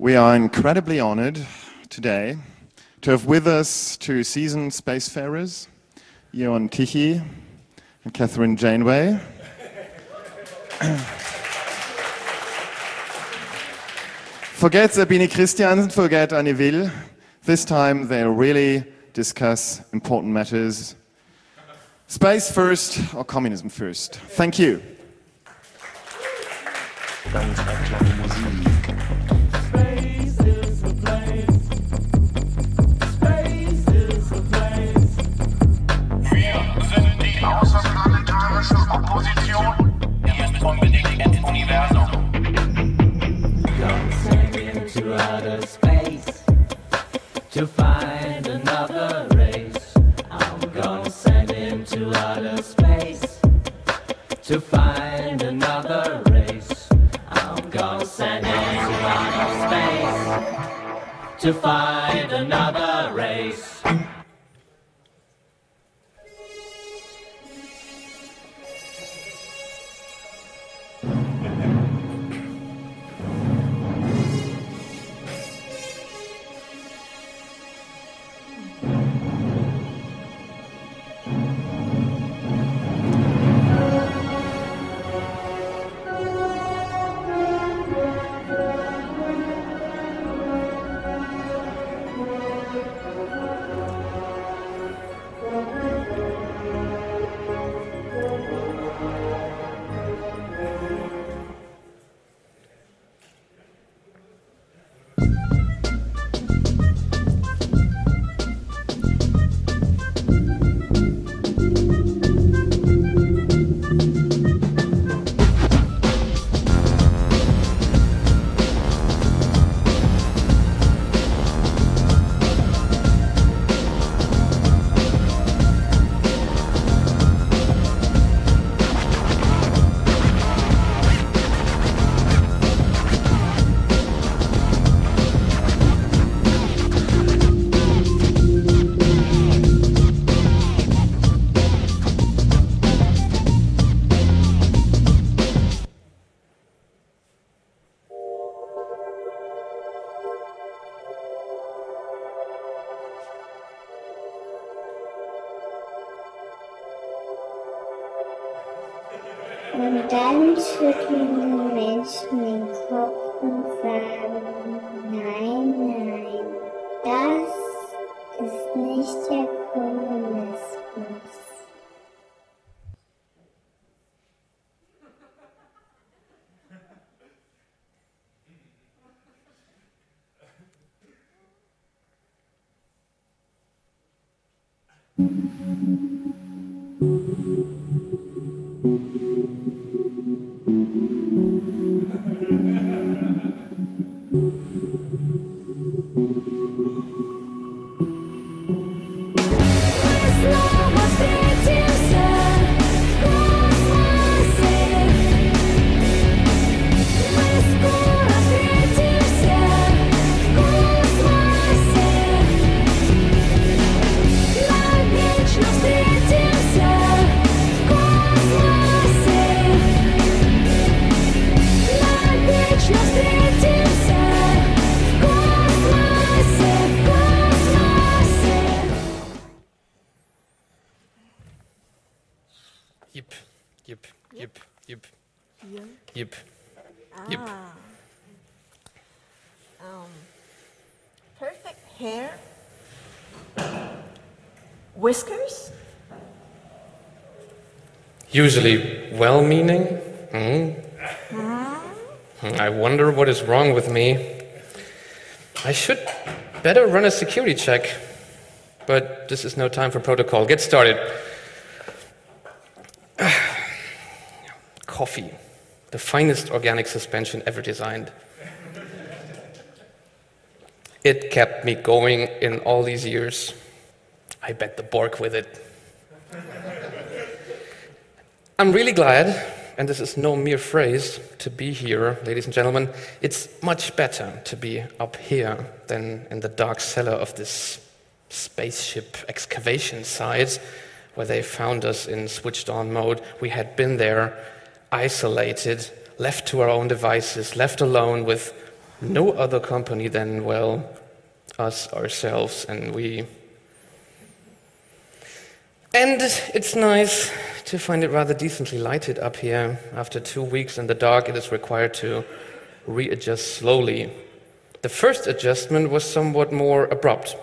We are incredibly honored today to have with us two seasoned spacefarers, Johan Tichy and Catherine Janeway. Forget Sabine Christiansen, forget Annie Will. This time they'll really discuss important matters. Space first or communism first? Thank you. Außerplanetarische Opposition, ihr müsst unbedingt ins Universum. Gonna send into outer space to find another race. I'm gonna send into outer space to find another race. I'm gonna send into outer space to find another race. Und dann schütteln die Menschen den Kopf und sagen, nein, nein, das ist nicht der Kommunismus. Yep. Perfect hair. Whiskers. Usually well-meaning. I wonder what is wrong with me. I should better run a security check, but this is no time for protocol. Get started. Coffee, the finest organic suspension ever designed. It kept me going in all these years. I bet the Borg with it. I'm really glad, and this is no mere phrase, to be here, ladies and gentlemen. It's much better to be up here than in the dark cellar of this spaceship excavation site, where they found us in switched-on mode. We had been there, isolated, left to our own devices, left alone with no other company than, well, us ourselves, and we. And it's nice to find it rather decently lighted up here. After 2 weeks in the dark, it is required to readjust slowly. The first adjustment was somewhat more abrupt.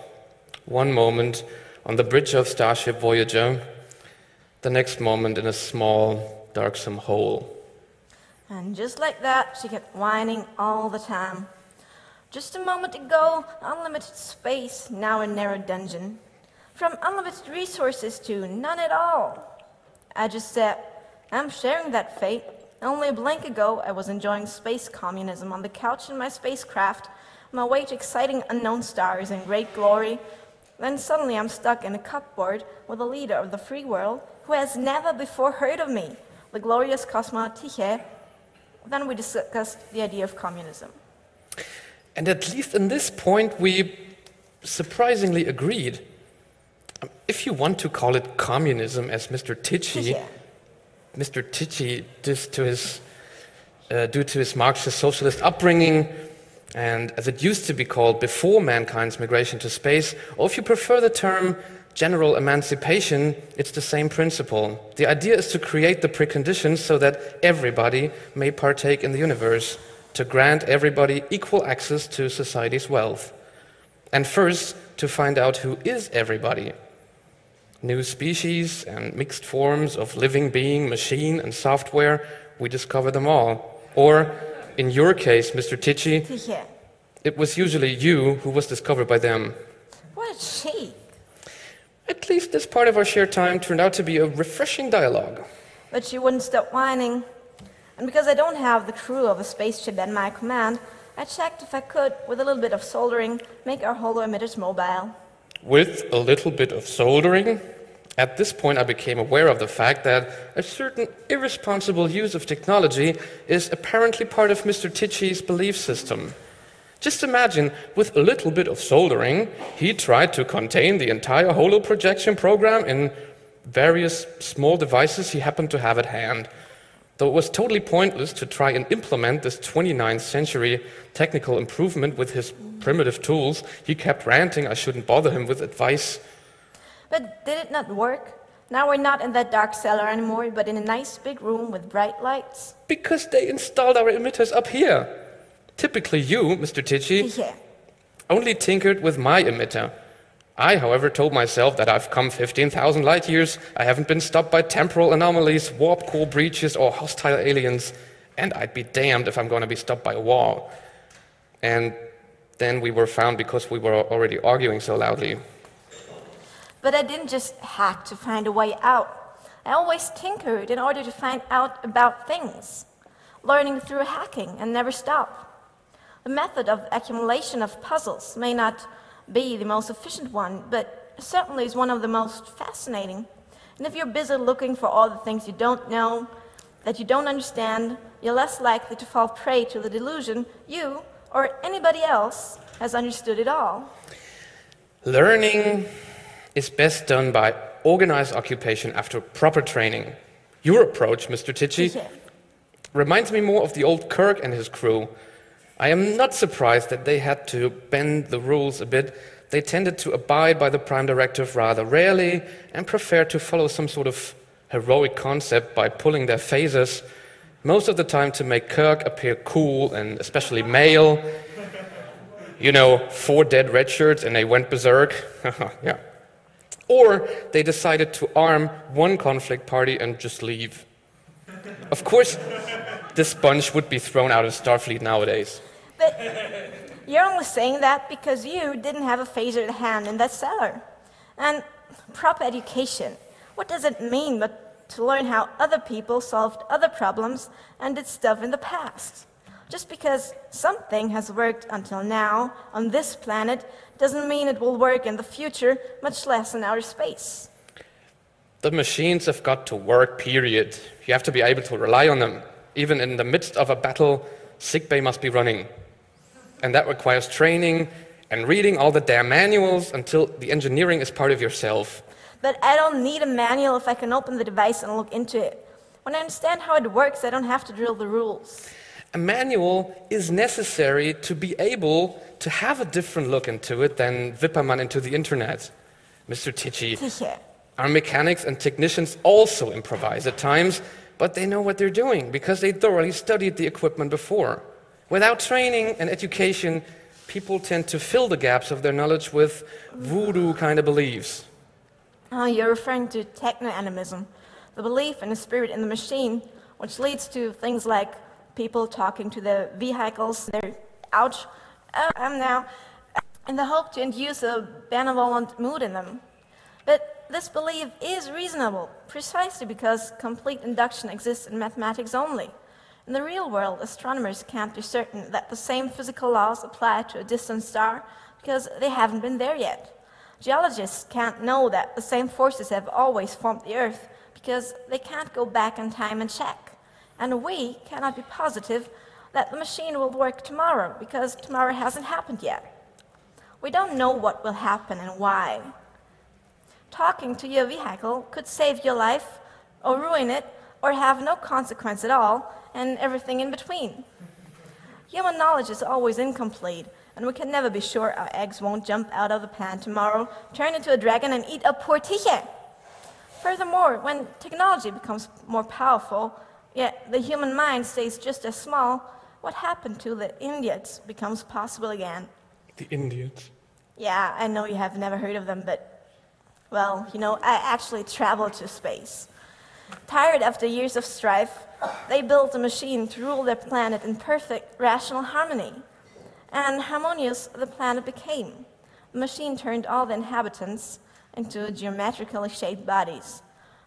One moment on the bridge of Starship Voyager, the next moment in a small, darksome hole. And just like that, she kept whining all the time. Just a moment ago, unlimited space, now a narrow dungeon. From unlimited resources to none at all. I just said, I'm sharing that fate. Only a blink ago, I was enjoying space communism on the couch in my spacecraft, on my way to exciting unknown stars and great glory. Then suddenly I'm stuck in a cupboard with a leader of the free world who has never before heard of me, the glorious cosmonaut Tyche. Then we discussed the idea of communism. And at least in this point, we surprisingly agreed. If you want to call it communism, as Mr. Tyche due to his Marxist socialist upbringing, and as it used to be called before mankind's migration to space, or if you prefer the term general emancipation, it's the same principle. The idea is to create the preconditions so that everybody may partake in the universe, to grant everybody equal access to society's wealth. And first, to find out who is everybody. New species and mixed forms of living being, machine and software, we discover them all. Or, in your case, Mr. Tyche, it was usually you who was discovered by them. What a cheek. At least this part of our shared time turned out to be a refreshing dialogue. But she wouldn't stop whining. And because I don't have the crew of a spaceship at my command, I checked if I could, with a little bit of soldering, make our holo emitters mobile. With a little bit of soldering? At this point, I became aware of the fact that a certain irresponsible use of technology is apparently part of Mr. Tyche's belief system. Just imagine, with a little bit of soldering, he tried to contain the entire holo projection program in various small devices he happened to have at hand. Though it was totally pointless to try and implement this 29th century technical improvement with his primitive tools, he kept ranting I shouldn't bother him with advice. But did it not work? Now we're not in that dark cellar anymore, but in a nice big room with bright lights. Because they installed our emitters up here. Typically you, Mr. Tyche, only tinkered with my emitter. I, however, told myself that I've come 15,000 light years, I haven't been stopped by temporal anomalies, warp core breaches, or hostile aliens, and I'd be damned if I'm going to be stopped by a wall. And then we were found because we were already arguing so loudly. But I didn't just hack to find a way out. I always tinkered in order to find out about things, learning through hacking and never stop. The method of accumulation of puzzles may not be the most efficient one, but certainly is one of the most fascinating. And if you're busy looking for all the things you don't know, that you don't understand, you're less likely to fall prey to the delusion you or anybody else has understood it all. Learning is best done by organized occupation after proper training. Your approach, Mr. Tyche, reminds me more of the old Kirk and his crew. I am not surprised that they had to bend the rules a bit. They tended to abide by the Prime Directive rather rarely and preferred to follow some sort of heroic concept by pulling their phasers, most of the time to make Kirk appear cool and especially male. You know, 4 dead red shirts and they went berserk. Yeah. Or they decided to arm one conflict party and just leave. Of course, this bunch would be thrown out of Starfleet nowadays. But you're only saying that because you didn't have a phaser at hand in that cellar. And proper education, what does it mean but to learn how other people solved other problems and did stuff in the past? Just because something has worked until now on this planet doesn't mean it will work in the future, much less in outer space. The machines have got to work, period. You have to be able to rely on them. Even in the midst of a battle, sickbay must be running. And that requires training and reading all the damn manuals until the engineering is part of yourself. But I don't need a manual if I can open the device and look into it. When I understand how it works, I don't have to drill the rules. A manual is necessary to be able to have a different look into it than Wippermann into the internet. Mr. Tichy, Sicher. our mechanics and technicians also improvise at times, but they know what they're doing because they thoroughly studied the equipment before. Without training and education, people tend to fill the gaps of their knowledge with voodoo kind of beliefs. Oh, you're referring to techno-animism, the belief in the spirit in the machine, which leads to things like people talking to their vehicles, they're ouch, now, in the hope to induce a benevolent mood in them. But this belief is reasonable, precisely because complete induction exists in mathematics only. In the real world, astronomers can't be certain that the same physical laws apply to a distant star because they haven't been there yet. Geologists can't know that the same forces have always formed the Earth because they can't go back in time and check. And we cannot be positive that the machine will work tomorrow because tomorrow hasn't happened yet. We don't know what will happen and why. Talking to your vehicle could save your life or ruin it or have no consequence at all and everything in between. Human knowledge is always incomplete, and we can never be sure our eggs won't jump out of the pan tomorrow, turn into a dragon, and eat up poor Tichy. Furthermore, when technology becomes more powerful, yet the human mind stays just as small, what happened to the Indians becomes possible again. The Indians. Yeah, I know you have never heard of them, but, well, you know, I actually traveled to space. Tired after years of strife, they built a machine to rule their planet in perfect, rational harmony. And harmonious the planet became. The machine turned all the inhabitants into geometrically shaped bodies.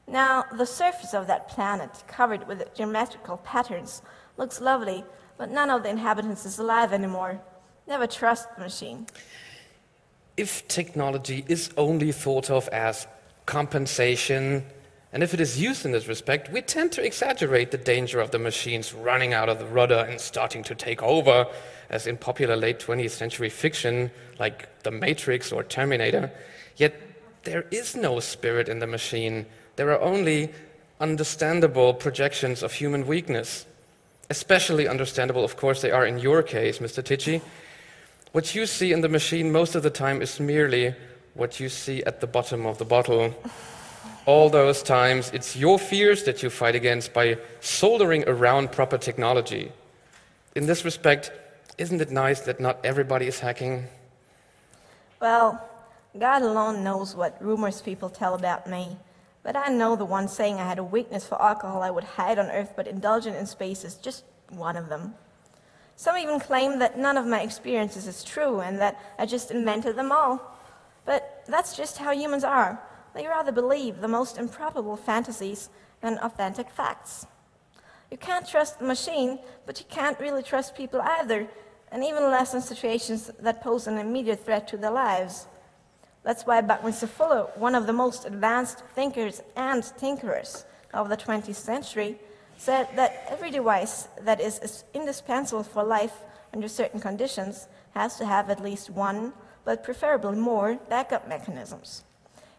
Now, the surface of that planet, covered with geometrical patterns, looks lovely, but none of the inhabitants is alive anymore. Never trust the machine. If technology is only thought of as compensation, and if it is used in this respect, we tend to exaggerate the danger of the machines running out of the rudder and starting to take over, as in popular late 20th century fiction like The Matrix or Terminator. Yet there is no spirit in the machine. There are only understandable projections of human weakness. Especially understandable, of course, they are in your case, Mr. Tichy. What you see in the machine most of the time is merely what you see at the bottom of the bottle. All those times, it's your fears that you fight against by soldering around proper technology. In this respect, isn't it nice that not everybody is hacking? Well, God alone knows what rumors people tell about me. But I know the one saying I had a weakness for alcohol I would hide on Earth but indulge in space is just one of them. Some even claim that none of my experiences is true and that I just invented them all. But that's just how humans are. They rather believe the most improbable fantasies than authentic facts. You can't trust the machine, but you can't really trust people either, and even less in situations that pose an immediate threat to their lives. That's why Buckminster Fuller, one of the most advanced thinkers and tinkerers of the 20th century, said that every device that is indispensable for life under certain conditions has to have at least one, but preferably more, backup mechanisms.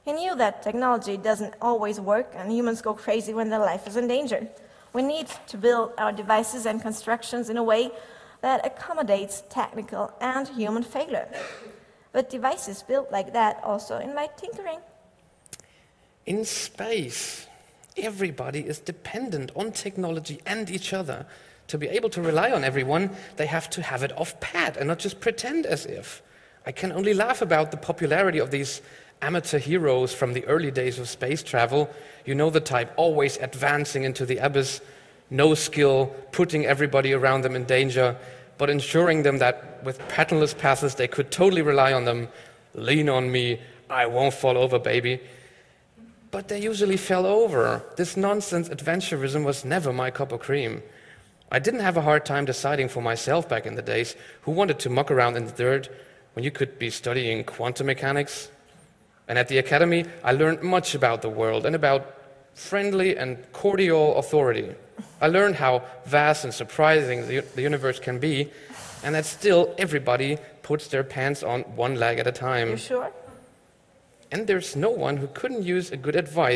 He knew that technology doesn't always work and humans go crazy when their life is in danger. We need to build our devices and constructions in a way that accommodates technical and human failure. But devices built like that also invite tinkering. In space, everybody is dependent on technology and each other. To be able to rely on everyone, they have to have it off pat and not just pretend as if. I can only laugh about the popularity of these amateur heroes from the early days of space travel. You know the type, always advancing into the abyss, no skill, putting everybody around them in danger, but ensuring them that with patternless passes they could totally rely on them. Lean on me, I won't fall over, baby. But they usually fell over. This nonsense adventurism was never my cup of cream. I didn't have a hard time deciding for myself back in the days who wanted to muck around in the dirt when you could be studying quantum mechanics. And at the academy, I learned much about the world and about friendly and cordial authority. I learned how vast and surprising the universe can be, and that still everybody puts their pants on one leg at a time. You sure? And there's no one who couldn't use a good advice